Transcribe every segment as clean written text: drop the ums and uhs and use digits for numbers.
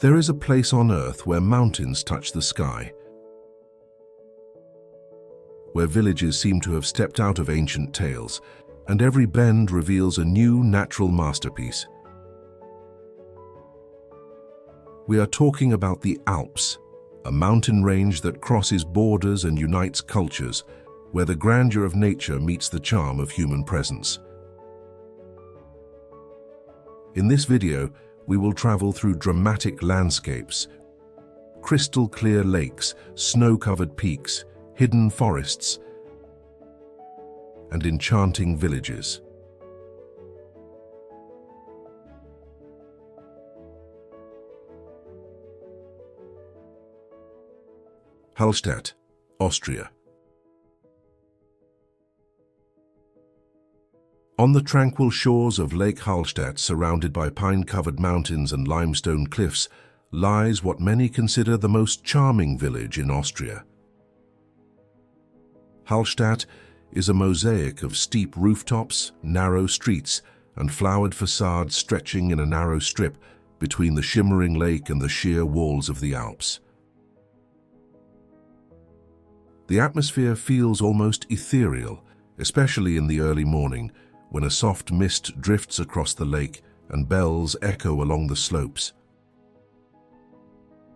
There is a place on Earth where mountains touch the sky, where villages seem to have stepped out of ancient tales, and every bend reveals a new natural masterpiece. We are talking about the Alps, a mountain range that crosses borders and unites cultures, where the grandeur of nature meets the charm of human presence. In this video, we will travel through dramatic landscapes, crystal-clear lakes, snow-covered peaks, hidden forests, and enchanting villages. Hallstatt, Austria. On the tranquil shores of Lake Hallstatt, surrounded by pine-covered mountains and limestone cliffs, lies what many consider the most charming village in Austria. Hallstatt is a mosaic of steep rooftops, narrow streets, and flowered facades stretching in a narrow strip between the shimmering lake and the sheer walls of the Alps. The atmosphere feels almost ethereal, especially in the early morning, when a soft mist drifts across the lake and bells echo along the slopes.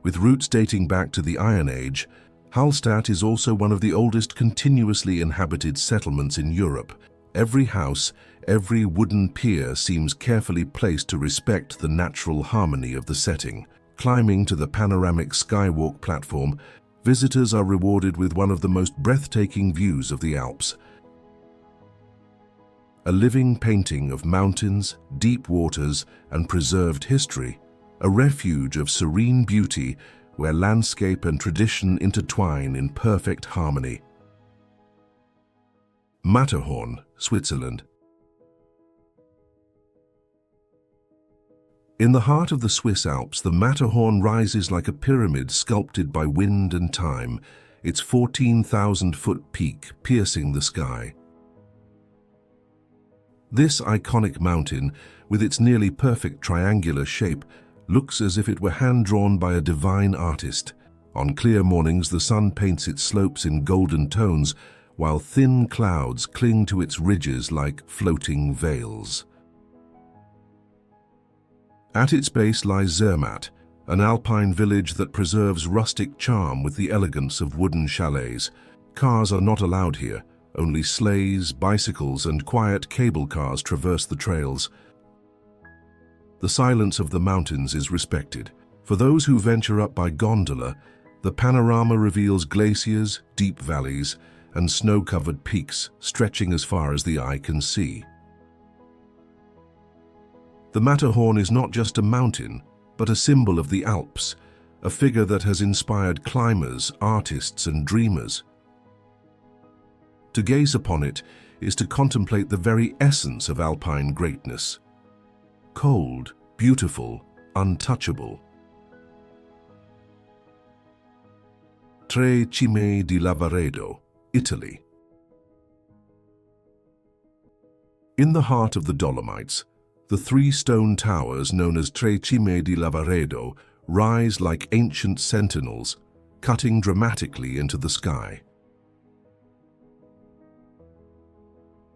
With roots dating back to the Iron Age, Hallstatt is also one of the oldest continuously inhabited settlements in Europe. Every house, every wooden pier seems carefully placed to respect the natural harmony of the setting. Climbing to the panoramic skywalk platform, visitors are rewarded with one of the most breathtaking views of the Alps. A living painting of mountains, deep waters, and preserved history, a refuge of serene beauty where landscape and tradition intertwine in perfect harmony. Matterhorn, Switzerland. In the heart of the Swiss Alps, the Matterhorn rises like a pyramid sculpted by wind and time, its 14,000-foot peak piercing the sky. This iconic mountain, with its nearly perfect triangular shape, looks as if it were hand-drawn by a divine artist. On clear mornings, the sun paints its slopes in golden tones, while thin clouds cling to its ridges like floating veils. At its base lies Zermatt, an alpine village that preserves rustic charm with the elegance of wooden chalets. Cars are not allowed here. Only sleighs, bicycles, and quiet cable cars traverse the trails. The silence of the mountains is respected. For those who venture up by gondola, the panorama reveals glaciers, deep valleys, and snow-covered peaks stretching as far as the eye can see. The Matterhorn is not just a mountain, but a symbol of the Alps, a figure that has inspired climbers, artists, and dreamers. To gaze upon it is to contemplate the very essence of alpine greatness. Cold, beautiful, untouchable. Tre Cime di Lavaredo, Italy. In the heart of the Dolomites, the three stone towers known as Tre Cime di Lavaredo rise like ancient sentinels, cutting dramatically into the sky.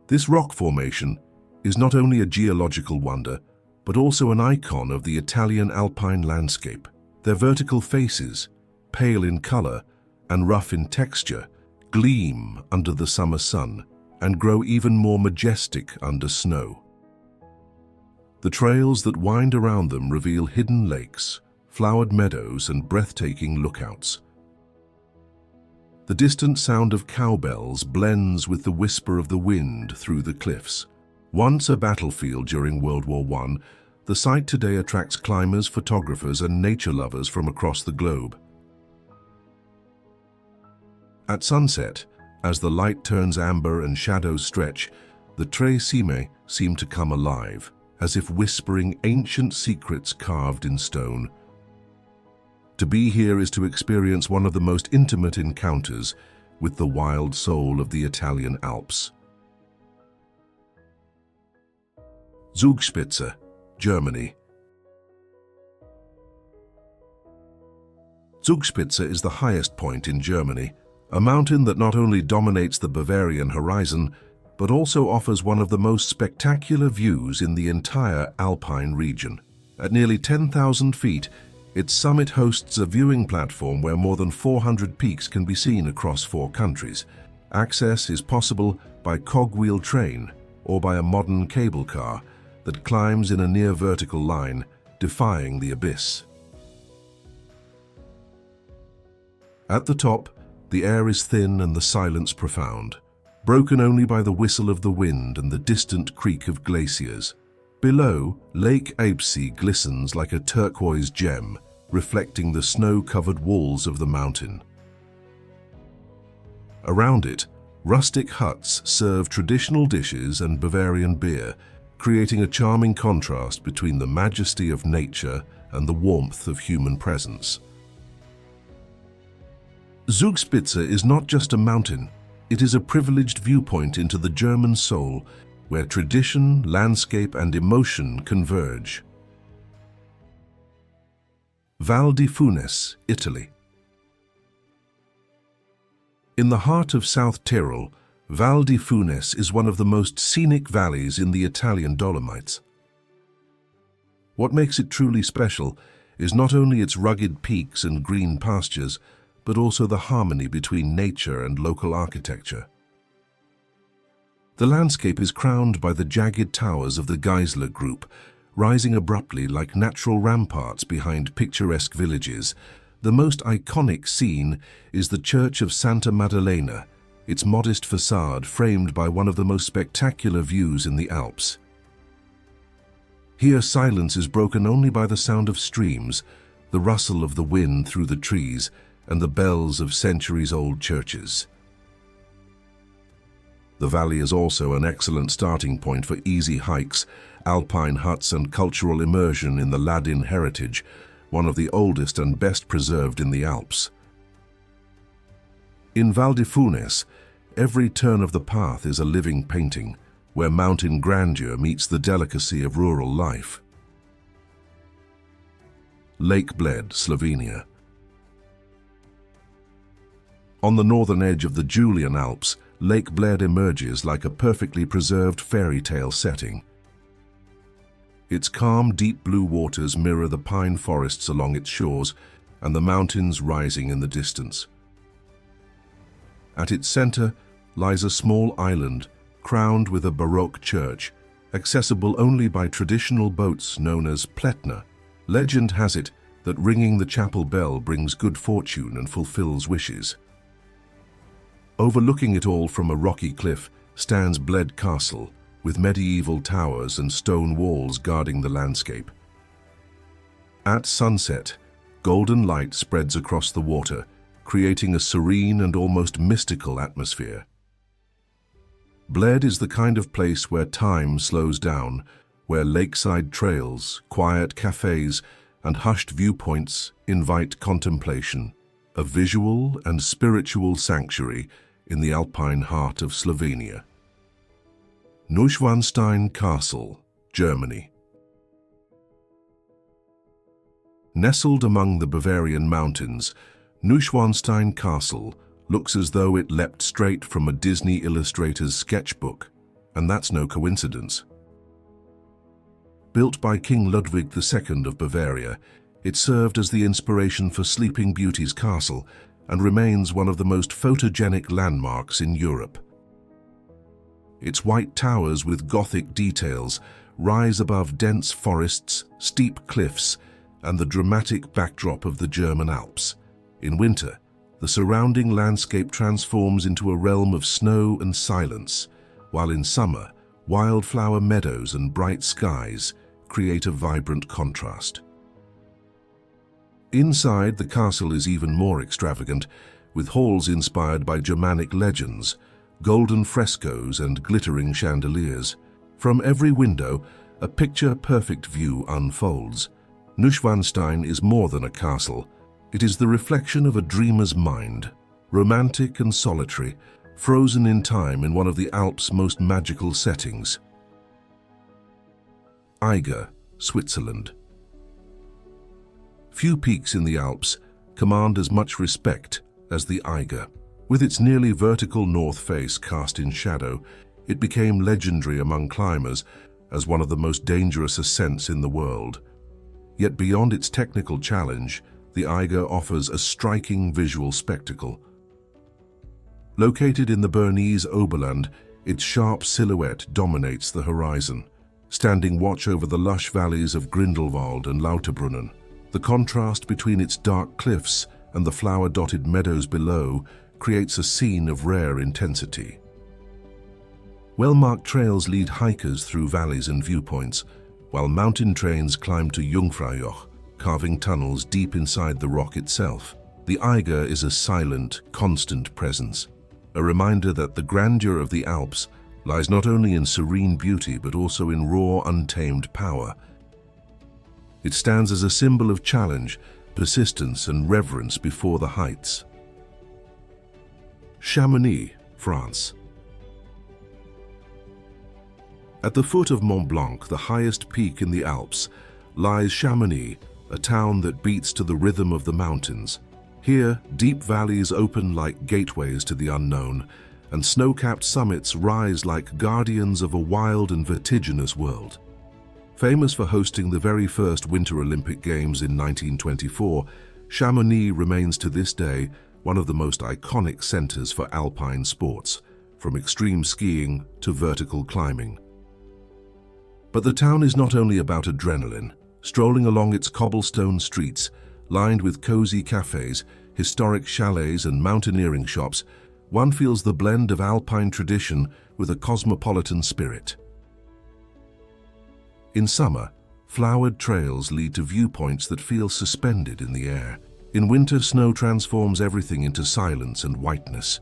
This rock formation is not only a geological wonder, but also an icon of the Italian alpine landscape. Their vertical faces, pale in color and rough in texture, gleam under the summer sun and grow even more majestic under snow. The trails that wind around them reveal hidden lakes, flowered meadows, and breathtaking lookouts. The distant sound of cowbells blends with the whisper of the wind through the cliffs. Once a battlefield during World War I, the site today attracts climbers, photographers, and nature lovers from across the globe. At sunset, as the light turns amber and shadows stretch, the Tre Cime seem to come alive, as if whispering ancient secrets carved in stone. To be here is to experience one of the most intimate encounters with the wild soul of the Italian Alps. Zugspitze, Germany. Zugspitze is the highest point in Germany, a mountain that not only dominates the Bavarian horizon, but also offers one of the most spectacular views in the entire alpine region. At nearly 10,000 feet, its summit hosts a viewing platform where more than 400 peaks can be seen across 4 countries. Access is possible by cogwheel train or by a modern cable car that climbs in a near vertical line, defying the abyss. At the top, the air is thin and the silence profound, broken only by the whistle of the wind and the distant creak of glaciers. Below, Lake Eibsee glistens like a turquoise gem, reflecting the snow-covered walls of the mountain. Around it, rustic huts serve traditional dishes and Bavarian beer, creating a charming contrast between the majesty of nature and the warmth of human presence. Zugspitze is not just a mountain, it is a privileged viewpoint into the German soul, where tradition, landscape, and emotion converge. Val di Funes, Italy. In the heart of South Tyrol, Val di Funes is one of the most scenic valleys in the Italian Dolomites. What makes it truly special is not only its rugged peaks and green pastures, but also the harmony between nature and local architecture. The landscape is crowned by the jagged towers of the Geisler Group, rising abruptly like natural ramparts behind picturesque villages. The most iconic scene is the Church of Santa Maddalena, its modest facade framed by one of the most spectacular views in the Alps. Here silence is broken only by the sound of streams, the rustle of the wind through the trees, and the bells of centuries-old churches. The valley is also an excellent starting point for easy hikes, alpine huts, and cultural immersion in the Ladin heritage, one of the oldest and best preserved in the Alps. In Val di Funes, every turn of the path is a living painting, where mountain grandeur meets the delicacy of rural life. Lake Bled, Slovenia. On the northern edge of the Julian Alps, Lake Bled emerges like a perfectly preserved fairy tale setting. Its calm, deep blue waters mirror the pine forests along its shores and the mountains rising in the distance. At its center lies a small island crowned with a Baroque church, accessible only by traditional boats known as pletna. Legend has it that ringing the chapel bell brings good fortune and fulfills wishes. Overlooking it all from a rocky cliff stands Bled Castle, with medieval towers and stone walls guarding the landscape. At sunset, golden light spreads across the water, creating a serene and almost mystical atmosphere. Bled is the kind of place where time slows down, where lakeside trails, quiet cafes, and hushed viewpoints invite contemplation, a visual and spiritual sanctuary in the alpine heart of Slovenia. Neuschwanstein Castle, Germany. Nestled among the Bavarian mountains, Neuschwanstein Castle looks as though it leapt straight from a Disney illustrator's sketchbook, and that's no coincidence. Built by King Ludwig II of Bavaria, it served as the inspiration for Sleeping Beauty's castle and remains one of the most photogenic landmarks in Europe. Its white towers with Gothic details rise above dense forests, steep cliffs, and the dramatic backdrop of the German Alps. In winter, the surrounding landscape transforms into a realm of snow and silence, while in summer, wildflower meadows and bright skies create a vibrant contrast. Inside, the castle is even more extravagant, with halls inspired by Germanic legends, golden frescoes and glittering chandeliers. From every window, a picture-perfect view unfolds. Neuschwanstein is more than a castle. It is the reflection of a dreamer's mind, romantic and solitary, frozen in time in one of the Alps' most magical settings. Eiger, Switzerland. Few peaks in the Alps command as much respect as the Eiger. With its nearly vertical north face cast in shadow, it became legendary among climbers as one of the most dangerous ascents in the world. Yet beyond its technical challenge, the Eiger offers a striking visual spectacle. Located in the Bernese Oberland, its sharp silhouette dominates the horizon, standing watch over the lush valleys of Grindelwald and Lauterbrunnen. The contrast between its dark cliffs and the flower-dotted meadows below creates a scene of rare intensity. Well-marked trails lead hikers through valleys and viewpoints, while mountain trains climb to Jungfraujoch, carving tunnels deep inside the rock itself. The Eiger is a silent, constant presence, a reminder that the grandeur of the Alps lies not only in serene beauty but also in raw, untamed power. It stands as a symbol of challenge, persistence and reverence before the heights. Chamonix, France. At the foot of Mont Blanc, the highest peak in the Alps, lies Chamonix, a town that beats to the rhythm of the mountains. Here, deep valleys open like gateways to the unknown, and snow-capped summits rise like guardians of a wild and vertiginous world. Famous for hosting the very first Winter Olympic Games in 1924, Chamonix remains to this day one of the most iconic centers for alpine sports, from extreme skiing to vertical climbing. But the town is not only about adrenaline. Strolling along its cobblestone streets, lined with cozy cafes, historic chalets and mountaineering shops, one feels the blend of alpine tradition with a cosmopolitan spirit. In summer, flowered trails lead to viewpoints that feel suspended in the air. In winter, snow transforms everything into silence and whiteness.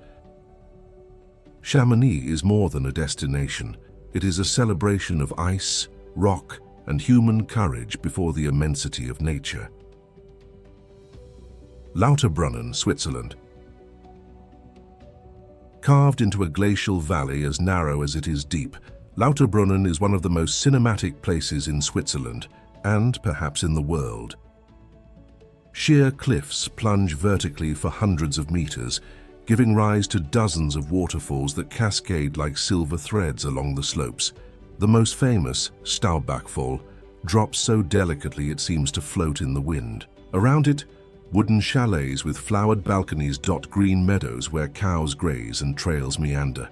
Chamonix is more than a destination. It is a celebration of ice, rock, and human courage before the immensity of nature. Lauterbrunnen, Switzerland. Carved into a glacial valley as narrow as it is deep, Lauterbrunnen is one of the most cinematic places in Switzerland, and perhaps in the world. Sheer cliffs plunge vertically for hundreds of meters, giving rise to dozens of waterfalls that cascade like silver threads along the slopes. The most famous, Staubbachfall, drops so delicately it seems to float in the wind. Around it, wooden chalets with flowered balconies dot green meadows where cows graze and trails meander.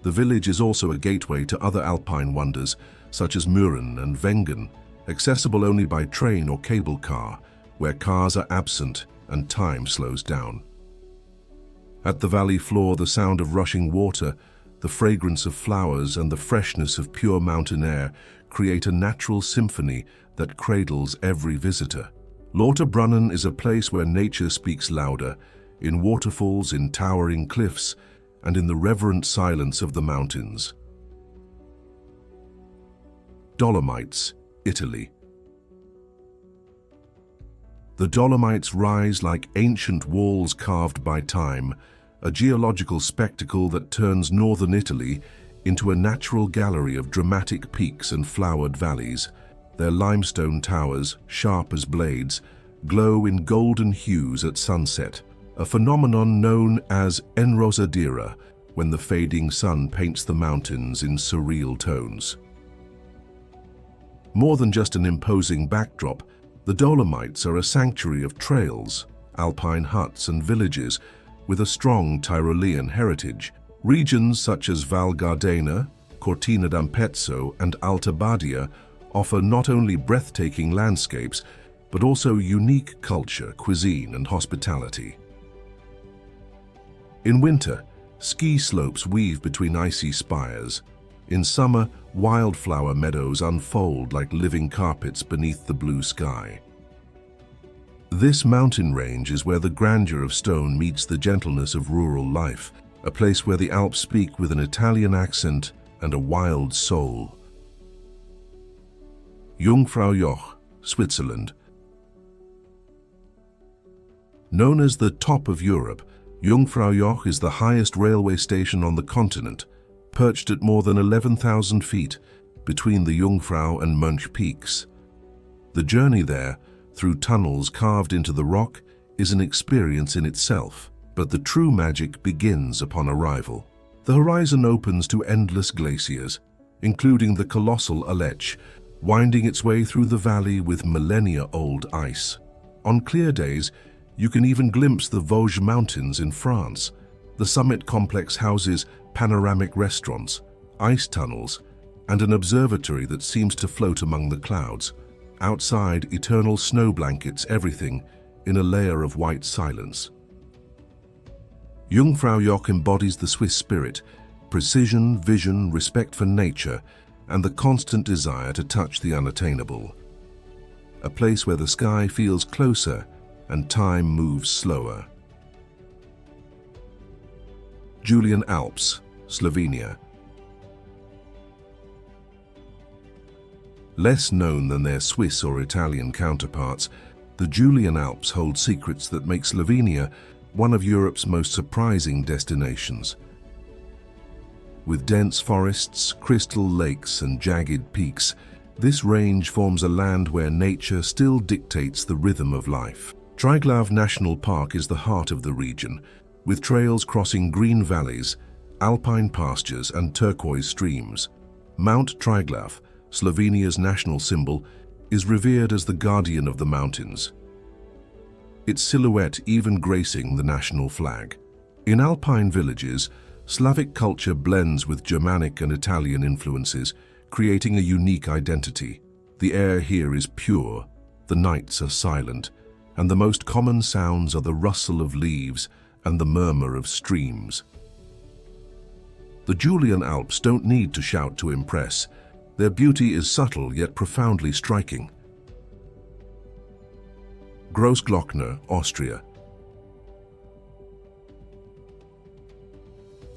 The village is also a gateway to other alpine wonders, such as Mürren and Wengen, accessible only by train or cable car, where cars are absent and time slows down. At the valley floor, the sound of rushing water, the fragrance of flowers and the freshness of pure mountain air create a natural symphony that cradles every visitor. Lauterbrunnen is a place where nature speaks louder, in waterfalls, in towering cliffs, and in the reverent silence of the mountains. Dolomites, Italy. The Dolomites rise like ancient walls carved by time, a geological spectacle that turns northern Italy into a natural gallery of dramatic peaks and flowered valleys. Their limestone towers, sharp as blades, glow in golden hues at sunset, a phenomenon known as enrosadira, when the fading sun paints the mountains in surreal tones. More than just an imposing backdrop, the Dolomites are a sanctuary of trails, alpine huts and villages with a strong Tyrolean heritage. Regions such as Val Gardena, Cortina d'Ampezzo and Alta Badia offer not only breathtaking landscapes, but also unique culture, cuisine and hospitality. In winter, ski slopes weave between icy spires. In summer, wildflower meadows unfold like living carpets beneath the blue sky. This mountain range is where the grandeur of stone meets the gentleness of rural life, a place where the Alps speak with an Italian accent and a wild soul. Jungfraujoch, Switzerland. Known as the top of Europe, Jungfraujoch is the highest railway station on the continent, perched at more than 11,000 feet between the Jungfrau and Mönch peaks. The journey there, through tunnels carved into the rock, is an experience in itself, but the true magic begins upon arrival. The horizon opens to endless glaciers, including the colossal Aletsch, winding its way through the valley with millennia-old ice. On clear days, you can even glimpse the Vosges Mountains in France. The summit complex houses panoramic restaurants, ice tunnels, and an observatory that seems to float among the clouds. Outside, eternal snow blankets everything in a layer of white silence. Jungfraujoch embodies the Swiss spirit, precision, vision, respect for nature, and the constant desire to touch the unattainable. A place where the sky feels closer and time moves slower. Julian Alps, Slovenia. Less known than their Swiss or Italian counterparts, the Julian Alps hold secrets that make Slovenia one of Europe's most surprising destinations. With dense forests, crystal lakes, and jagged peaks, this range forms a land where nature still dictates the rhythm of life. Triglav National Park is the heart of the region, with trails crossing green valleys, alpine pastures, and turquoise streams. Mount Triglav, Slovenia's national symbol, is revered as the guardian of the mountains, its silhouette even gracing the national flag. In alpine villages, Slavic culture blends with Germanic and Italian influences, creating a unique identity. The air here is pure, the nights are silent, and the most common sounds are the rustle of leaves and the murmur of streams. The Julian Alps don't need to shout to impress. Their beauty is subtle yet profoundly striking. Großglockner, Austria.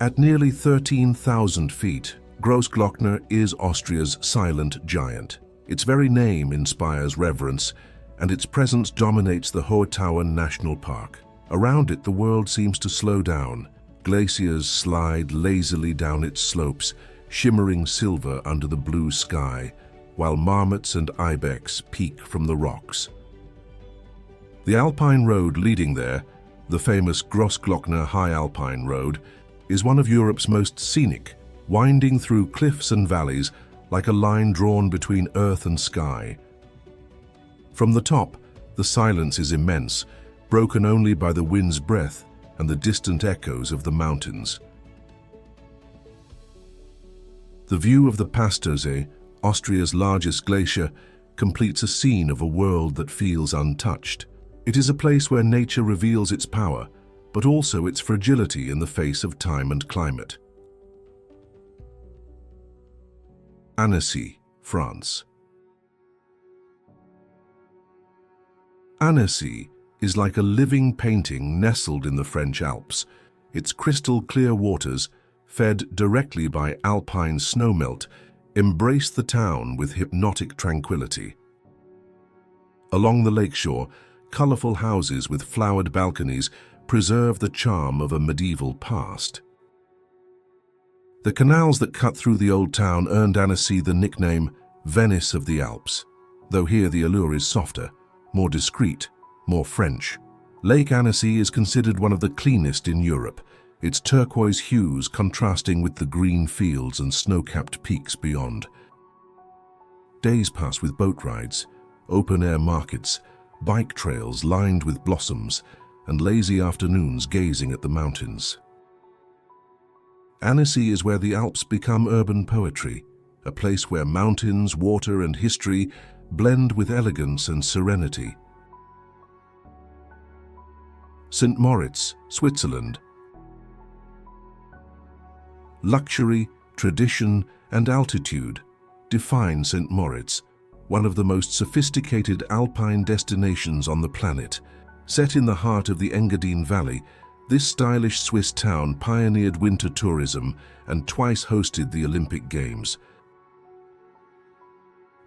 At nearly 13,000 feet, Großglockner is Austria's silent giant. Its very name inspires reverence, and its presence dominates the Hohetauern National Park. Around it, the world seems to slow down. Glaciers slide lazily down its slopes, shimmering silver under the blue sky, while marmots and ibex peek from the rocks. The Alpine road leading there, the famous Großglockner High Alpine Road, is one of Europe's most scenic, winding through cliffs and valleys like a line drawn between earth and sky. From the top, the silence is immense, broken only by the wind's breath and the distant echoes of the mountains. The view of the Pastersee, Austria's largest glacier, completes a scene of a world that feels untouched. It is a place where nature reveals its power, but also its fragility in the face of time and climate. Annecy, France. Annecy is like a living painting nestled in the French Alps. Its crystal-clear waters, fed directly by alpine snowmelt, embrace the town with hypnotic tranquility. Along the lakeshore, colorful houses with flowered balconies preserve the charm of a medieval past. The canals that cut through the old town earned Annecy the nickname Venice of the Alps, though here the allure is softer, more discreet, more French. Lake Annecy is considered one of the cleanest in Europe, its turquoise hues contrasting with the green fields and snow-capped peaks beyond. Days pass with boat rides, open-air markets, bike trails lined with blossoms, and lazy afternoons gazing at the mountains. Annecy is where the Alps become urban poetry, a place where mountains, water, and history blend with elegance and serenity. St. Moritz, Switzerland. Luxury, tradition, and altitude define St. Moritz, one of the most sophisticated alpine destinations on the planet. Set in the heart of the Engadine Valley, this stylish Swiss town pioneered winter tourism and twice hosted the Olympic Games.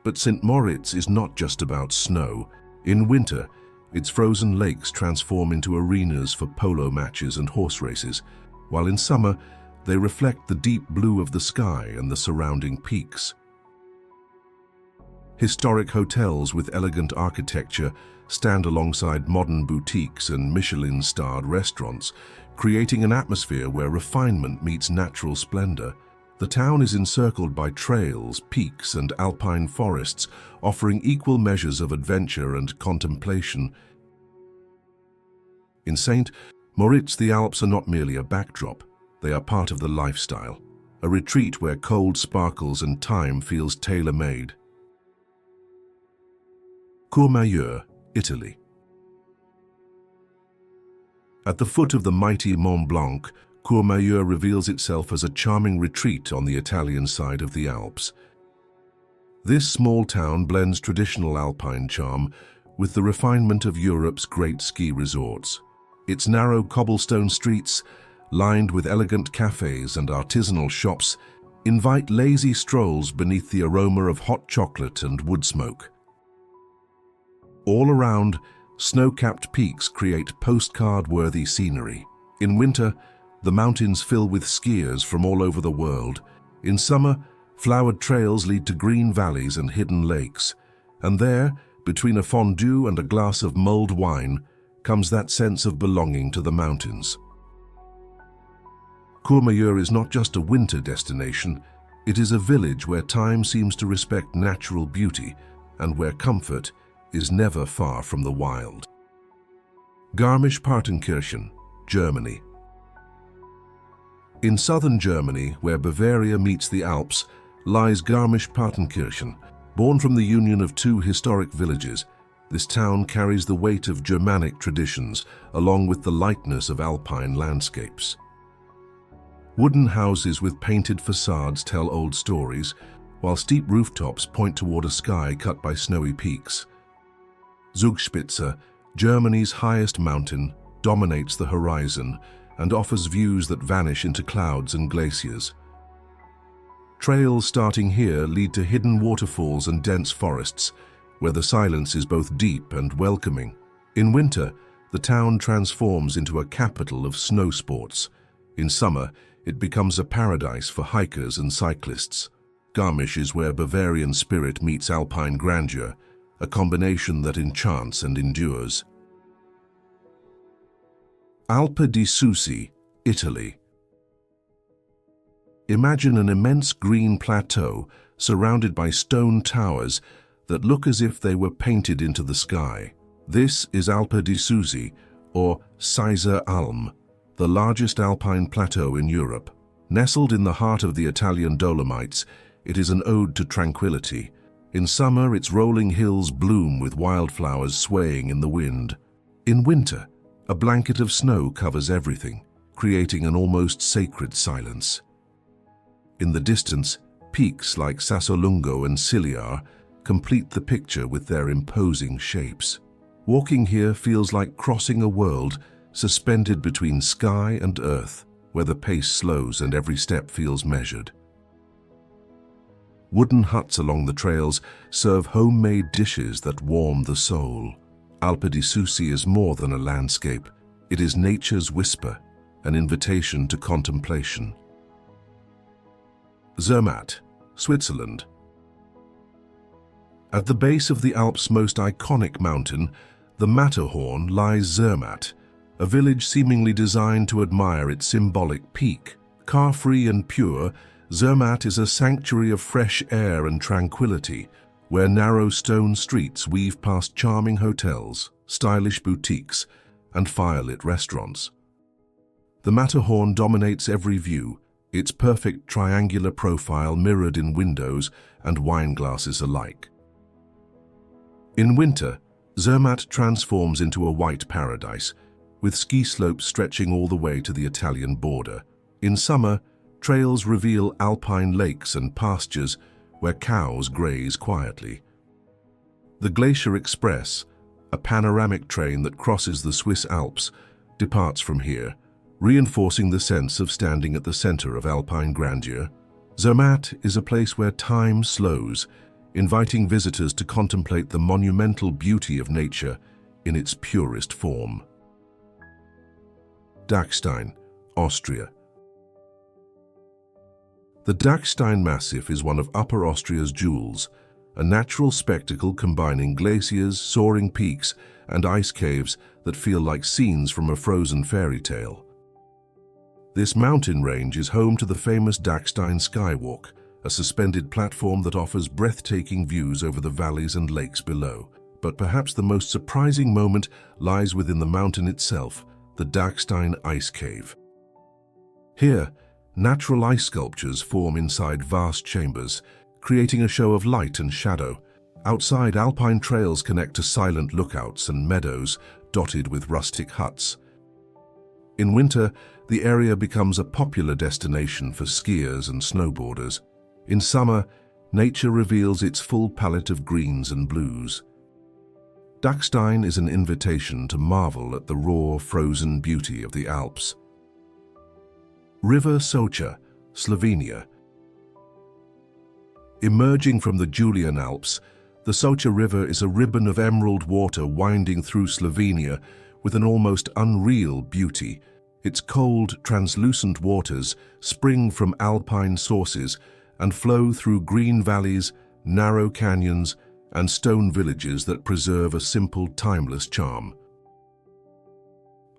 But St. Moritz is not just about snow. In winter, its frozen lakes transform into arenas for polo matches and horse races, while in summer, they reflect the deep blue of the sky and the surrounding peaks. Historic hotels with elegant architecture stand alongside modern boutiques and Michelin-starred restaurants, creating an atmosphere where refinement meets natural splendor. The town is encircled by trails, peaks, and alpine forests, offering equal measures of adventure and contemplation. In St. Moritz, the Alps are not merely a backdrop, they are part of the lifestyle, a retreat where cold sparkles and time feels tailor-made. Courmayeur, Italy. At the foot of the mighty Mont Blanc, Courmayeur reveals itself as a charming retreat on the Italian side of the Alps. This small town blends traditional alpine charm with the refinement of Europe's great ski resorts. Its narrow cobblestone streets, lined with elegant cafes and artisanal shops, invite lazy strolls beneath the aroma of hot chocolate and wood smoke. All around, snow-capped peaks create postcard-worthy scenery. In winter, the mountains fill with skiers from all over the world. In summer, flowered trails lead to green valleys and hidden lakes. And there, between a fondue and a glass of mulled wine, comes that sense of belonging to the mountains. Courmayeur is not just a winter destination, it is a village where time seems to respect natural beauty and where comfort is never far from the wild. Garmisch-Partenkirchen, Germany. In southern Germany, where Bavaria meets the Alps, lies Garmisch-Partenkirchen. Born from the union of two historic villages, this town carries the weight of Germanic traditions along with the lightness of alpine landscapes. Wooden houses with painted facades tell old stories, while steep rooftops point toward a sky cut by snowy peaks. Zugspitze, Germany's highest mountain, dominates the horizon and offers views that vanish into clouds and glaciers. Trails starting here lead to hidden waterfalls and dense forests, where the silence is both deep and welcoming. In winter, the town transforms into a capital of snow sports. In summer, it becomes a paradise for hikers and cyclists. Garmisch is where Bavarian spirit meets alpine grandeur, a combination that enchants and endures. Alpe di Susi, Italy. Imagine an immense green plateau surrounded by stone towers that look as if they were painted into the sky. This is Alpe di Susi, or Seiser Alm, the largest alpine plateau in Europe. Nestled in the heart of the Italian Dolomites, it is an ode to tranquility. In summer, its rolling hills bloom with wildflowers swaying in the wind. In winter, a blanket of snow covers everything, creating an almost sacred silence. In the distance, peaks like Sassolungo and Siliar complete the picture with their imposing shapes. Walking here feels like crossing a world suspended between sky and earth, where the pace slows and every step feels measured. Wooden huts along the trails serve homemade dishes that warm the soul. Alpe di Susi is more than a landscape. It is nature's whisper, an invitation to contemplation. Zermatt, Switzerland. At the base of the Alps' most iconic mountain, the Matterhorn, lies Zermatt, a village seemingly designed to admire its symbolic peak. Car-free and pure, Zermatt is a sanctuary of fresh air and tranquility, where narrow stone streets weave past charming hotels, stylish boutiques, and firelit restaurants. The Matterhorn dominates every view, its perfect triangular profile mirrored in windows and wine glasses alike. In winter, Zermatt transforms into a white paradise, with ski slopes stretching all the way to the Italian border. In summer, trails reveal alpine lakes and pastures where cows graze quietly. The Glacier Express, a panoramic train that crosses the Swiss Alps, departs from here, reinforcing the sense of standing at the center of alpine grandeur. Zermatt is a place where time slows, inviting visitors to contemplate the monumental beauty of nature in its purest form. Dachstein, Austria. The Dachstein Massif is one of Upper Austria's jewels, a natural spectacle combining glaciers, soaring peaks, and ice caves that feel like scenes from a frozen fairy tale. This mountain range is home to the famous Dachstein Skywalk, a suspended platform that offers breathtaking views over the valleys and lakes below. But perhaps the most surprising moment lies within the mountain itself, the Dachstein Ice Cave. Here, natural ice sculptures form inside vast chambers, creating a show of light and shadow. Outside, alpine trails connect to silent lookouts and meadows dotted with rustic huts. In winter, the area becomes a popular destination for skiers and snowboarders. In summer, nature reveals its full palette of greens and blues. Dachstein is an invitation to marvel at the raw, frozen beauty of the Alps. River Socha, Slovenia. Emerging from the Julian Alps, the Socha River is a ribbon of emerald water winding through Slovenia with an almost unreal beauty. Its cold, translucent waters spring from alpine sources and flow through green valleys, narrow canyons, and stone villages that preserve a simple, timeless charm.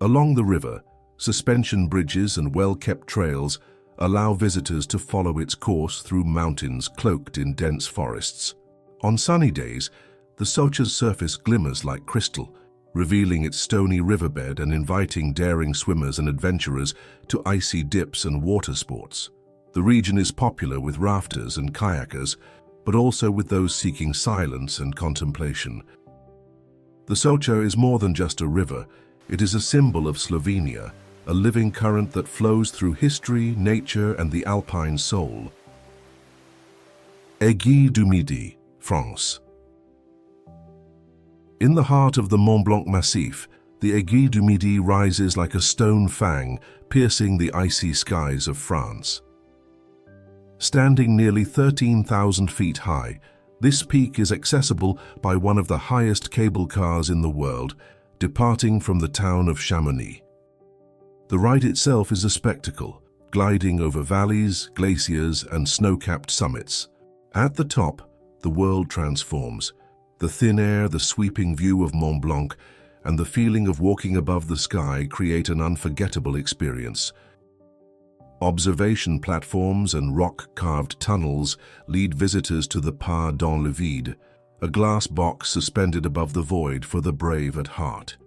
Along the river, suspension bridges and well-kept trails allow visitors to follow its course through mountains cloaked in dense forests. On sunny days, the Socha's surface glimmers like crystal, revealing its stony riverbed and inviting daring swimmers and adventurers to icy dips and water sports. The region is popular with rafters and kayakers, but also with those seeking silence and contemplation. The Socha is more than just a river. It is a symbol of Slovenia, a living current that flows through history, nature, and the alpine soul. Aiguille du Midi, France. In the heart of the Mont Blanc Massif, the Aiguille du Midi rises like a stone fang, piercing the icy skies of France. Standing nearly 13,000 feet high, this peak is accessible by one of the highest cable cars in the world, departing from the town of Chamonix. The ride itself is a spectacle, gliding over valleys, glaciers, and snow-capped summits. At the top, the world transforms. The thin air, the sweeping view of Mont Blanc, and the feeling of walking above the sky create an unforgettable experience. Observation platforms and rock-carved tunnels lead visitors to the Pas dans le Vide, a glass box suspended above the void for the brave at heart.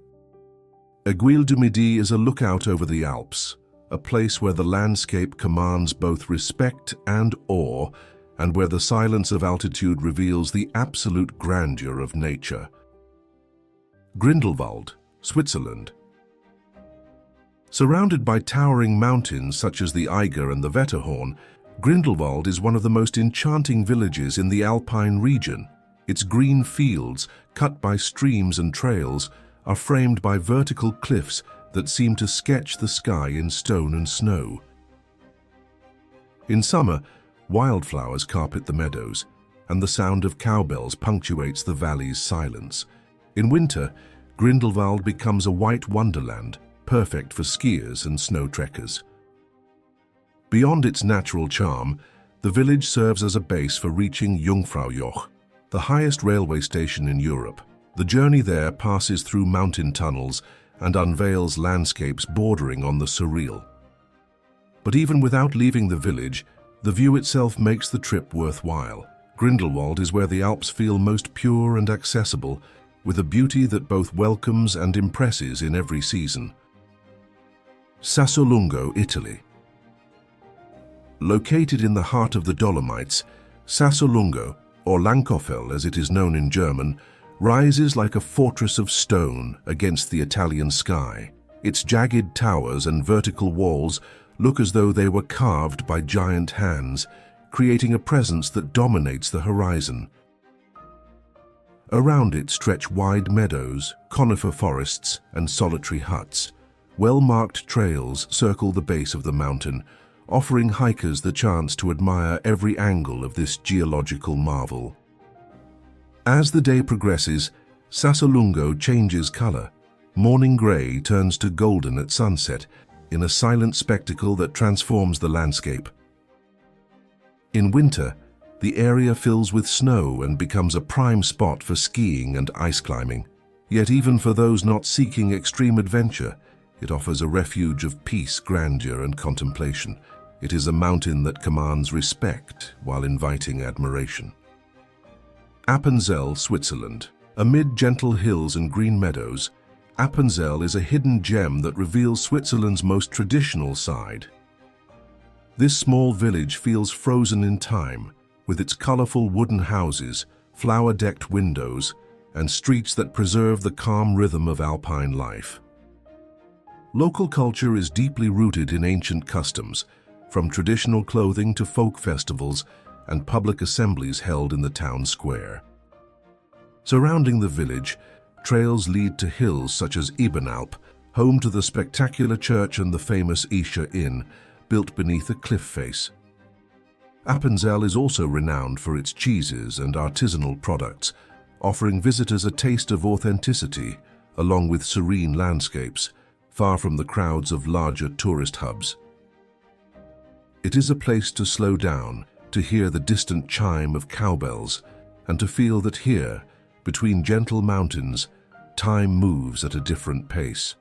Aiguille du Midi is a lookout over the Alps, a place where the landscape commands both respect and awe, and where the silence of altitude reveals the absolute grandeur of nature. Grindelwald, Switzerland. Surrounded by towering mountains such as the Eiger and the Wetterhorn, Grindelwald is one of the most enchanting villages in the alpine region. Its green fields, cut by streams and trails, are framed by vertical cliffs that seem to sketch the sky in stone and snow. In summer, wildflowers carpet the meadows, and the sound of cowbells punctuates the valley's silence. In winter, Grindelwald becomes a white wonderland, perfect for skiers and snow trekkers. Beyond its natural charm, the village serves as a base for reaching Jungfraujoch, the highest railway station in Europe. The journey there passes through mountain tunnels and unveils landscapes bordering on the surreal. But even without leaving the village, the view itself makes the trip worthwhile. Grindelwald is where the Alps feel most pure and accessible, with a beauty that both welcomes and impresses in every season. Sassolungo, Italy. Located in the heart of the Dolomites, Sassolungo, or Langkofel as it is known in German, rises like a fortress of stone against the Italian sky. Its jagged towers and vertical walls look as though they were carved by giant hands, creating a presence that dominates the horizon. Around it stretch wide meadows, conifer forests, and solitary huts. Well-marked trails circle the base of the mountain, offering hikers the chance to admire every angle of this geological marvel. As the day progresses, Sassolungo changes color. Morning gray turns to golden at sunset, in a silent spectacle that transforms the landscape. In winter, The area fills with snow and becomes a prime spot for skiing and ice climbing. Yet even for those not seeking extreme adventure, it offers a refuge of peace, grandeur, and contemplation. It is a mountain that commands respect while inviting admiration. Appenzell, Switzerland. Amid gentle hills and green meadows, Appenzell is a hidden gem that reveals Switzerland's most traditional side. This small village feels frozen in time, with its colorful wooden houses, flower-decked windows, and streets that preserve the calm rhythm of alpine life. Local culture is deeply rooted in ancient customs, from traditional clothing to folk festivals and public assemblies held in the town square. Surrounding the village, trails lead to hills such as Ebenalp, home to the spectacular church and the famous Isha Inn, built beneath a cliff face. Appenzell is also renowned for its cheeses and artisanal products, offering visitors a taste of authenticity, along with serene landscapes, far from the crowds of larger tourist hubs. It is a place to slow down, to hear the distant chime of cowbells, and to feel that here, between gentle mountains, time moves at a different pace.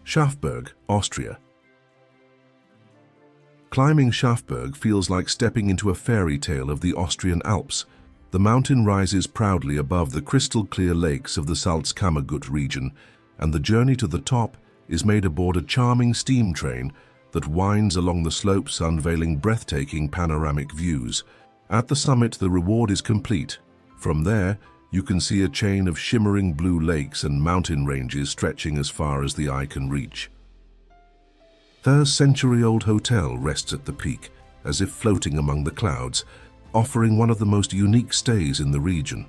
Schafberg, Austria. Climbing Schafberg feels like stepping into a fairy tale of the Austrian Alps. The mountain rises proudly above the crystal-clear lakes of the Salzkammergut region, and the journey to the top is made aboard a charming steam train that winds along the slopes, unveiling breathtaking panoramic views. At the summit, the reward is complete. From there, you can see a chain of shimmering blue lakes and mountain ranges stretching as far as the eye can reach. The century-old hotel rests at the peak, as if floating among the clouds, offering one of the most unique stays in the region.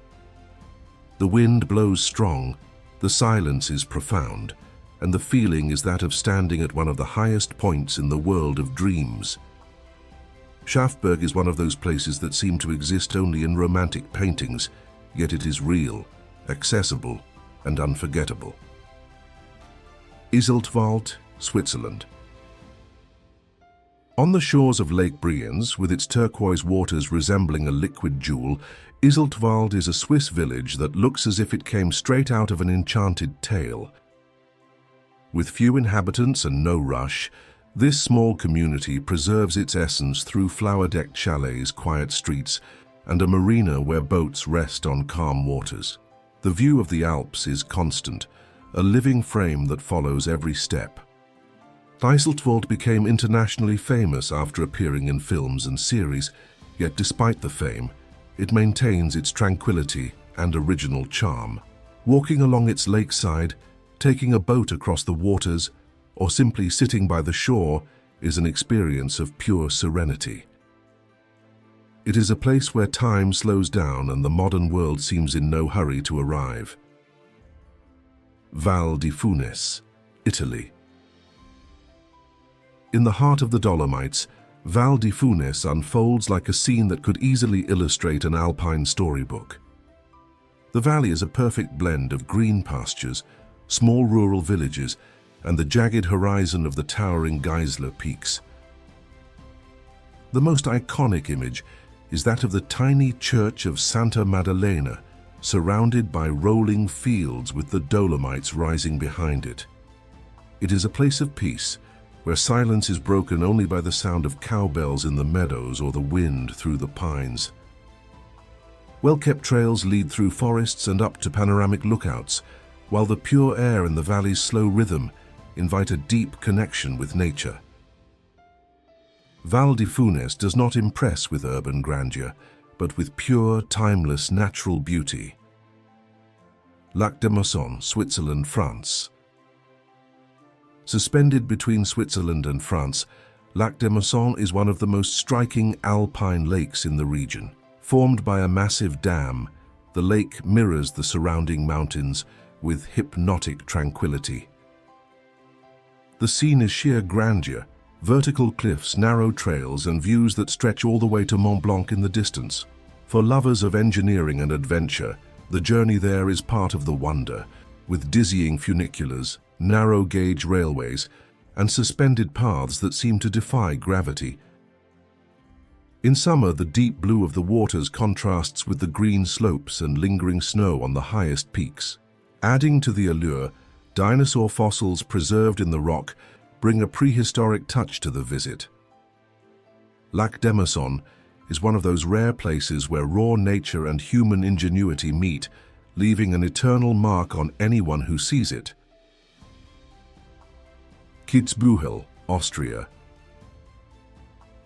The wind blows strong, the silence is profound, and the feeling is that of standing at one of the highest points in the world of dreams. Schafberg is one of those places that seem to exist only in romantic paintings, yet it is real, accessible, and unforgettable. Iseltwald, Switzerland. On the shores of Lake Brienz, with its turquoise waters resembling a liquid jewel, Iseltwald is a Swiss village that looks as if it came straight out of an enchanted tale. With few inhabitants and no rush, this small community preserves its essence through flower-decked chalets, quiet streets, and a marina where boats rest on calm waters. The view of the Alps is constant, a living frame that follows every step. Iseltwald became internationally famous after appearing in films and series, yet despite the fame, it maintains its tranquility and original charm. Walking along its lakeside, taking a boat across the waters, or simply sitting by the shore is an experience of pure serenity. It is a place where time slows down and the modern world seems in no hurry to arrive. Val di Funes, Italy. In the heart of the Dolomites, Val di Funes unfolds like a scene that could easily illustrate an alpine storybook. The valley is a perfect blend of green pastures, small rural villages, and the jagged horizon of the towering Geisler peaks. The most iconic image is that of the tiny church of Santa Maddalena, surrounded by rolling fields with the Dolomites rising behind it. It is a place of peace, where silence is broken only by the sound of cowbells in the meadows or the wind through the pines. Well-kept trails lead through forests and up to panoramic lookouts, while the pure air and the valley's slow rhythm invite a deep connection with nature. Val di Funes does not impress with urban grandeur, but with pure, timeless, natural beauty. Lac de Mousson, Switzerland, France. Suspended between Switzerland and France, Lac de Mousson is one of the most striking alpine lakes in the region. Formed by a massive dam, the lake mirrors the surrounding mountains with hypnotic tranquility. The scene is sheer grandeur, vertical cliffs, narrow trails, and views that stretch all the way to Mont Blanc in the distance. For lovers of engineering and adventure, the journey there is part of the wonder, with dizzying funiculars, narrow-gauge railways, and suspended paths that seem to defy gravity. In summer, the deep blue of the waters contrasts with the green slopes and lingering snow on the highest peaks. Adding to the allure, dinosaur fossils preserved in the rock bring a prehistoric touch to the visit. Lac d'Emerson is one of those rare places where raw nature and human ingenuity meet, leaving an eternal mark on anyone who sees it. Kitzbühel, Austria.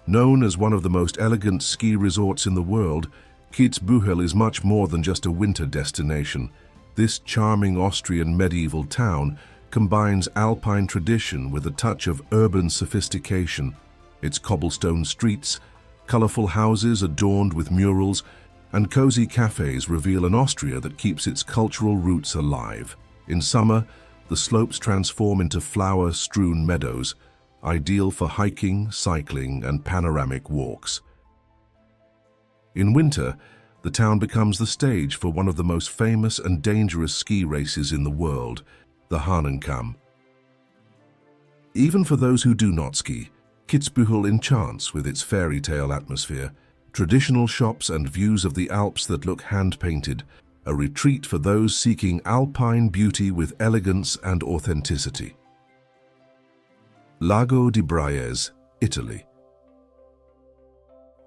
Known as one of the most elegant ski resorts in the world, Kitzbühel is much more than just a winter destination. This charming Austrian medieval town combines alpine tradition with a touch of urban sophistication. Its cobblestone streets, colorful houses adorned with murals, and cozy cafes reveal an Austria that keeps its cultural roots alive. In summer, the slopes transform into flower-strewn meadows, ideal for hiking, cycling, and panoramic walks. In winter, the town becomes the stage for one of the most famous and dangerous ski races in the world, the Hahnenkamm. Even for those who do not ski, Kitzbühel enchants with its fairy tale atmosphere, traditional shops and views of the Alps that look hand-painted, a retreat for those seeking alpine beauty with elegance and authenticity. Lago di Braies, Italy.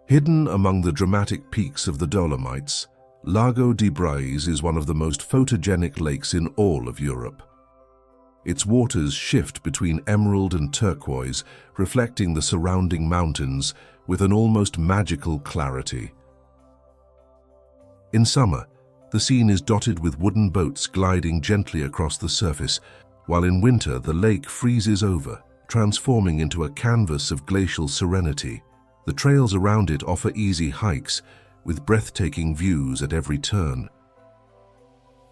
Hidden among the dramatic peaks of the Dolomites, Lago di Braies is one of the most photogenic lakes in all of Europe. Its waters shift between emerald and turquoise, reflecting the surrounding mountains with an almost magical clarity. In summer, the scene is dotted with wooden boats gliding gently across the surface, while in winter the lake freezes over, transforming into a canvas of glacial serenity. The trails around it offer easy hikes, with breathtaking views at every turn.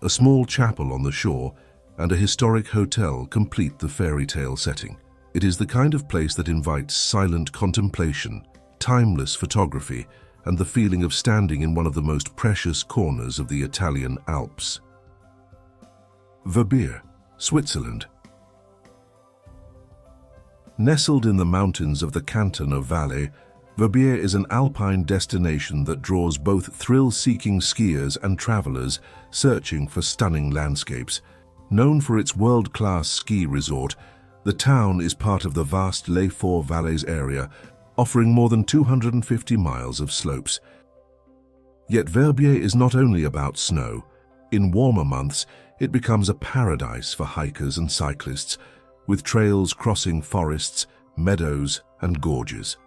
A small chapel on the shore and a historic hotel complete the fairy tale setting. It is the kind of place that invites silent contemplation, timeless photography, and the feeling of standing in one of the most precious corners of the Italian Alps. Verbier, Switzerland. Nestled in the mountains of the canton of Valais, Verbier is an alpine destination that draws both thrill-seeking skiers and travelers searching for stunning landscapes. Known for its world-class ski resort, the town is part of the vast Les Four Vallées area, offering more than 250 miles of slopes. Yet Verbier is not only about snow. In warmer months, it becomes a paradise for hikers and cyclists, with trails crossing forests, meadows, and gorges.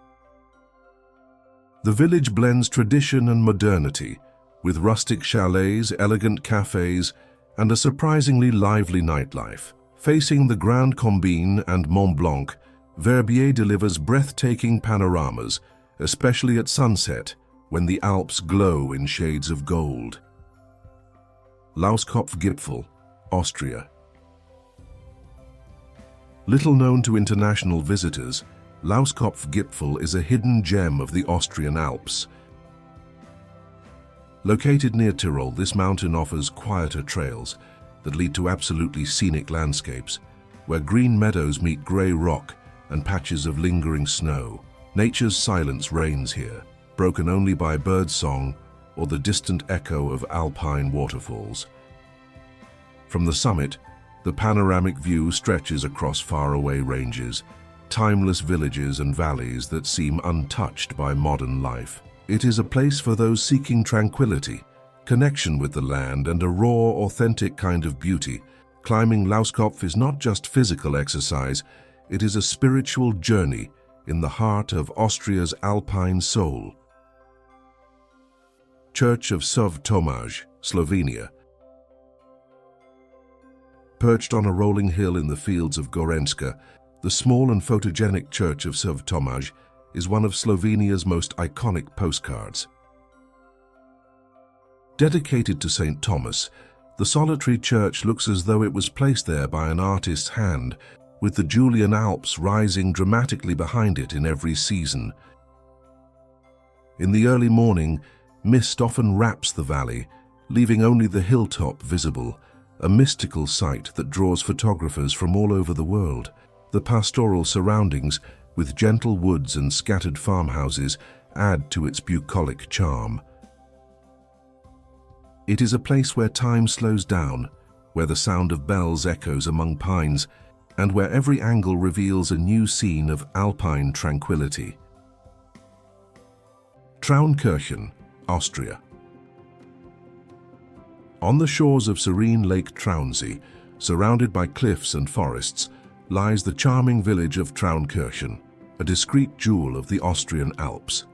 The village blends tradition and modernity, with rustic chalets, elegant cafes, and a surprisingly lively nightlife. Facing the Grand Combine and Mont Blanc, Verbier delivers breathtaking panoramas, especially at sunset, when the Alps glow in shades of gold. Lauskopf-Gipfel, Austria. Little known to international visitors, Lauskopf-Gipfel is a hidden gem of the Austrian Alps. Located near Tyrol, this mountain offers quieter trails that lead to absolutely scenic landscapes, where green meadows meet grey rock and patches of lingering snow. Nature's silence reigns here, broken only by birdsong or the distant echo of alpine waterfalls. From the summit, the panoramic view stretches across faraway ranges, timeless villages and valleys that seem untouched by modern life. It is a place for those seeking tranquility, connection with the land, and a raw, authentic kind of beauty. Climbing Lauskopf is not just physical exercise, it is a spiritual journey in the heart of Austria's alpine soul. Church of Sv. Tomáš, Slovenia. Perched on a rolling hill in the fields of Gorenjska, the small and photogenic Church of Sv. Tomáš is one of Slovenia's most iconic postcards. Dedicated to St. Thomas, the solitary church looks as though it was placed there by an artist's hand, with the Julian Alps rising dramatically behind it in every season. In the early morning, mist often wraps the valley, leaving only the hilltop visible, a mystical sight that draws photographers from all over the world. The pastoral surroundings, with gentle woods and scattered farmhouses, add to its bucolic charm. It is a place where time slows down, where the sound of bells echoes among pines, and where every angle reveals a new scene of alpine tranquility. Traunkirchen, Austria. On the shores of serene Lake Traunsee, surrounded by cliffs and forests, lies the charming village of Traunkirchen, a discreet jewel of the Austrian Alps.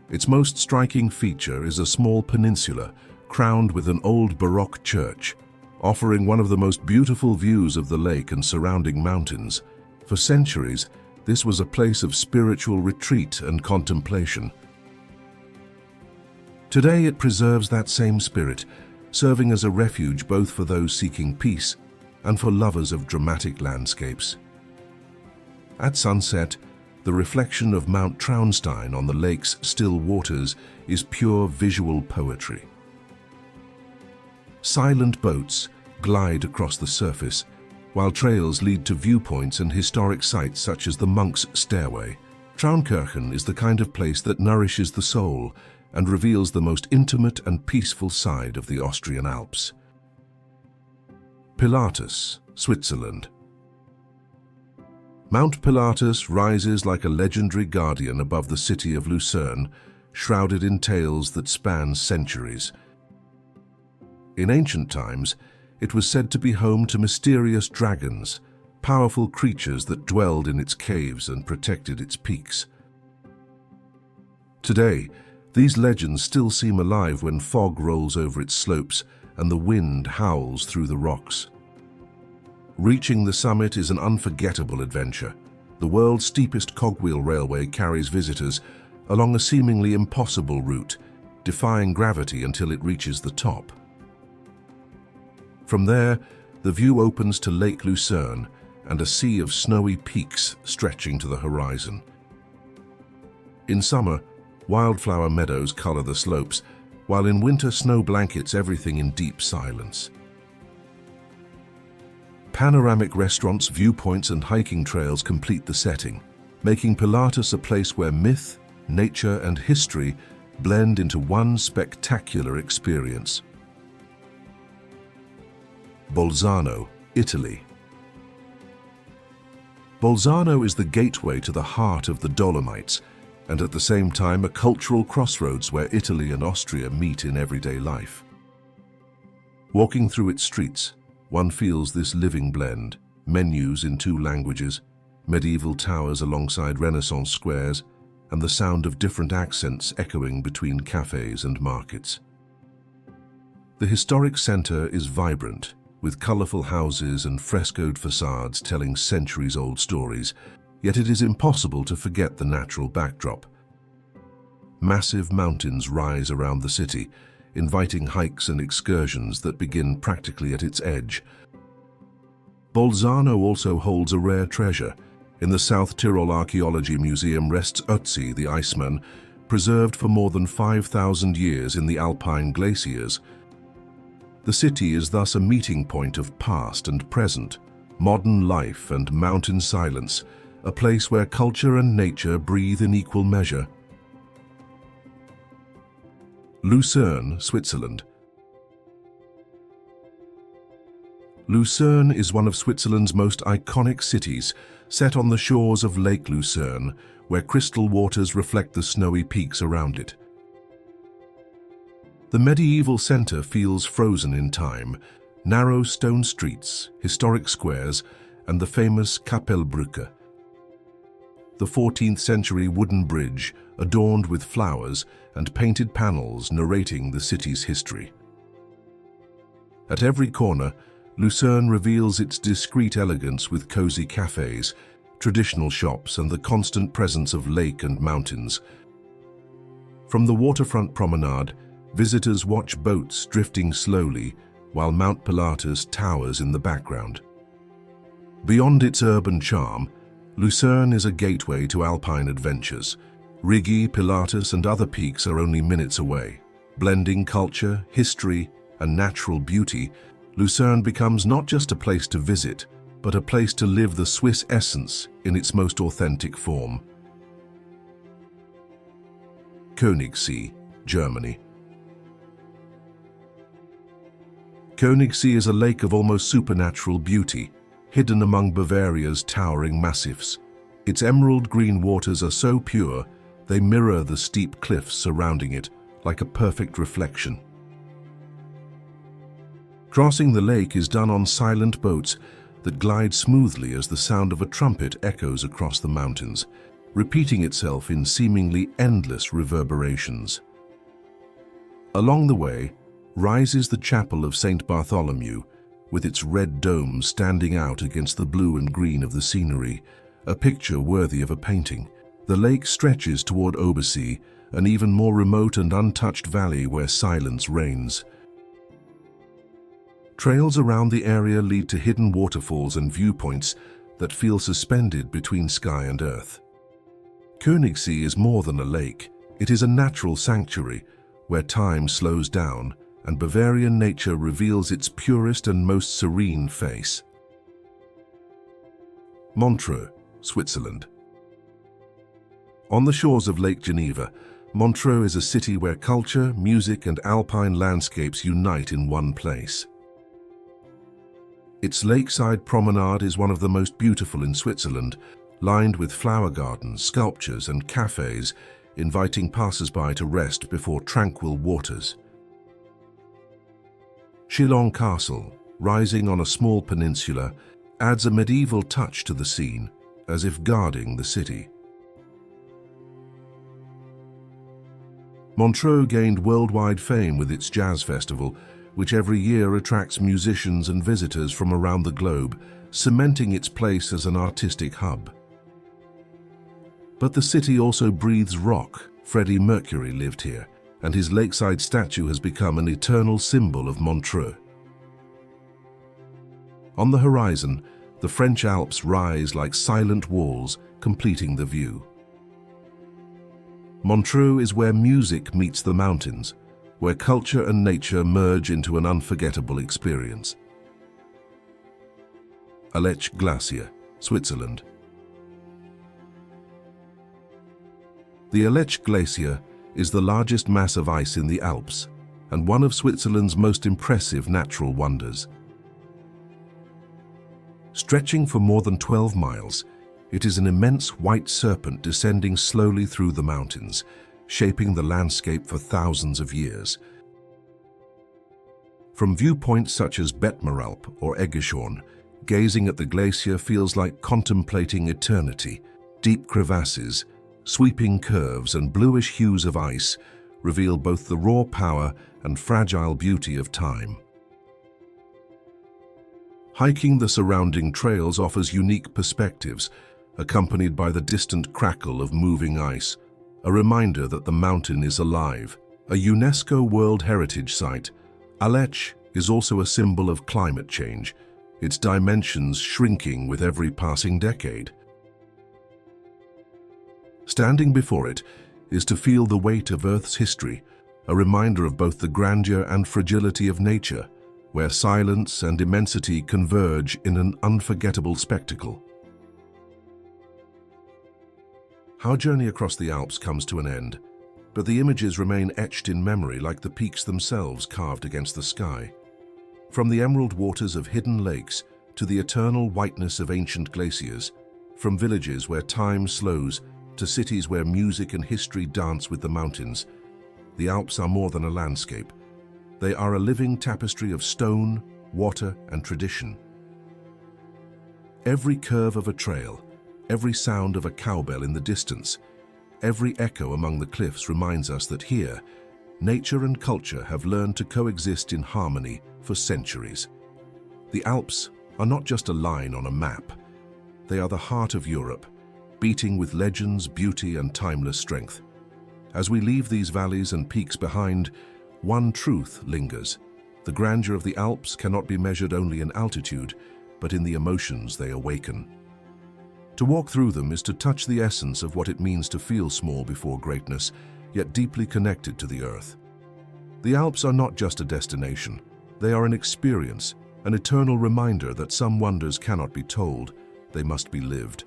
Its most striking feature is a small peninsula crowned with an old Baroque church, offering one of the most beautiful views of the lake and surrounding mountains. For centuries, this was a place of spiritual retreat and contemplation. Today it preserves that same spirit, serving as a refuge both for those seeking peace and for lovers of dramatic landscapes. At sunset, the reflection of Mount Traunstein on the lake's still waters is pure visual poetry. Silent boats glide across the surface, while trails lead to viewpoints and historic sites such as the Monk's Stairway. Traunkirchen is the kind of place that nourishes the soul and reveals the most intimate and peaceful side of the Austrian Alps. Pilatus, Switzerland. Mount Pilatus rises like a legendary guardian above the city of Lucerne, shrouded in tales that span centuries. In ancient times, it was said to be home to mysterious dragons, powerful creatures that dwelled in its caves and protected its peaks. Today, these legends still seem alive when fog rolls over its slopes and the wind howls through the rocks. Reaching the summit is an unforgettable adventure. The world's steepest cogwheel railway carries visitors along a seemingly impossible route, defying gravity until it reaches the top. From there, the view opens to Lake Lucerne and a sea of snowy peaks stretching to the horizon. In summer, wildflower meadows color the slopes, while in winter snow blankets everything in deep silence. Panoramic restaurants, viewpoints, and hiking trails complete the setting, making Pilatus a place where myth, nature, and history blend into one spectacular experience. Bolzano, Italy. Bolzano is the gateway to the heart of the Dolomites, and at the same time a cultural crossroads where Italy and Austria meet in everyday life. Walking through its streets, one feels this living blend: menus in 2 languages, medieval towers alongside Renaissance squares, and the sound of different accents echoing between cafes and markets. The historic center is vibrant, with colorful houses and frescoed facades telling centuries-old stories, yet it is impossible to forget the natural backdrop. Massive mountains rise around the city, inviting hikes and excursions that begin practically at its edge. Bolzano also holds a rare treasure. In the South Tyrol Archaeology Museum rests Ötzi the Iceman, preserved for more than 5,000 years in the alpine glaciers. The city is thus a meeting point of past and present, modern life and mountain silence, a place where culture and nature breathe in equal measure. Lucerne, Switzerland. Lucerne is one of Switzerland's most iconic cities, set on the shores of Lake Lucerne, where crystal waters reflect the snowy peaks around it. The medieval center feels frozen in time: narrow stone streets, historic squares, and the famous Kapellbrücke. The 14th century wooden bridge, adorned with flowers and painted panels narrating the city's history. At every corner, Lucerne reveals its discreet elegance with cozy cafes, traditional shops, and the constant presence of lake and mountains. From the waterfront promenade, visitors watch boats drifting slowly while Mount Pilatus towers in the background. Beyond its urban charm, Lucerne is a gateway to alpine adventures. Rigi, Pilatus, and other peaks are only minutes away. Blending culture, history, and natural beauty, Lucerne becomes not just a place to visit, but a place to live the Swiss essence in its most authentic form. Königssee, Germany. Königssee is a lake of almost supernatural beauty, hidden among Bavaria's towering massifs. Its emerald green waters are so pure, they mirror the steep cliffs surrounding it like a perfect reflection. Crossing the lake is done on silent boats that glide smoothly as the sound of a trumpet echoes across the mountains, repeating itself in seemingly endless reverberations. Along the way rises the chapel of St. Bartholomew, with its red dome standing out against the blue and green of the scenery, a picture worthy of a painting. The lake stretches toward Obersee, an even more remote and untouched valley where silence reigns. Trails around the area lead to hidden waterfalls and viewpoints that feel suspended between sky and earth. Königssee is more than a lake. It is a natural sanctuary where time slows down and Bavarian nature reveals its purest and most serene face. Montreux, Switzerland. On the shores of Lake Geneva, Montreux is a city where culture, music, and alpine landscapes unite in one place. Its lakeside promenade is one of the most beautiful in Switzerland, lined with flower gardens, sculptures, and cafes, inviting passers-by to rest before tranquil waters. Chillon Castle, rising on a small peninsula, adds a medieval touch to the scene, as if guarding the city. Montreux gained worldwide fame with its jazz festival, which every year attracts musicians and visitors from around the globe, cementing its place as an artistic hub. But the city also breathes rock. Freddie Mercury lived here, and his lakeside statue has become an eternal symbol of Montreux. On the horizon, the French Alps rise like silent walls, completing the view. Montreux is where music meets the mountains, where culture and nature merge into an unforgettable experience. Aletsch Glacier, Switzerland. The Aletsch Glacier is the largest mass of ice in the Alps and one of Switzerland's most impressive natural wonders. Stretching for more than 12 miles, it is an immense white serpent descending slowly through the mountains, shaping the landscape for thousands of years. From viewpoints such as Bettmeralp or Eggishorn, gazing at the glacier feels like contemplating eternity. Deep crevasses, sweeping curves, and bluish hues of ice reveal both the raw power and fragile beauty of time. Hiking the surrounding trails offers unique perspectives, accompanied by the distant crackle of moving ice, a reminder that the mountain is alive. A UNESCO World Heritage Site, Aletsch is also a symbol of climate change, its dimensions shrinking with every passing decade. Standing before it is to feel the weight of Earth's history, a reminder of both the grandeur and fragility of nature, where silence and immensity converge in an unforgettable spectacle. Our journey across the Alps comes to an end, but the images remain etched in memory like the peaks themselves carved against the sky. From the emerald waters of hidden lakes to the eternal whiteness of ancient glaciers, from villages where time slows to cities where music and history dance with the mountains, the Alps are more than a landscape. They are a living tapestry of stone, water, and tradition. Every curve of a trail, every sound of a cowbell in the distance, every echo among the cliffs reminds us that here, nature and culture have learned to coexist in harmony for centuries. The Alps are not just a line on a map. They are the heart of Europe, beating with legends, beauty, and timeless strength. As we leave these valleys and peaks behind, one truth lingers. The grandeur of the Alps cannot be measured only in altitude, but in the emotions they awaken. To walk through them is to touch the essence of what it means to feel small before greatness, yet deeply connected to the earth. The Alps are not just a destination. They are an experience, an eternal reminder that some wonders cannot be told, they must be lived.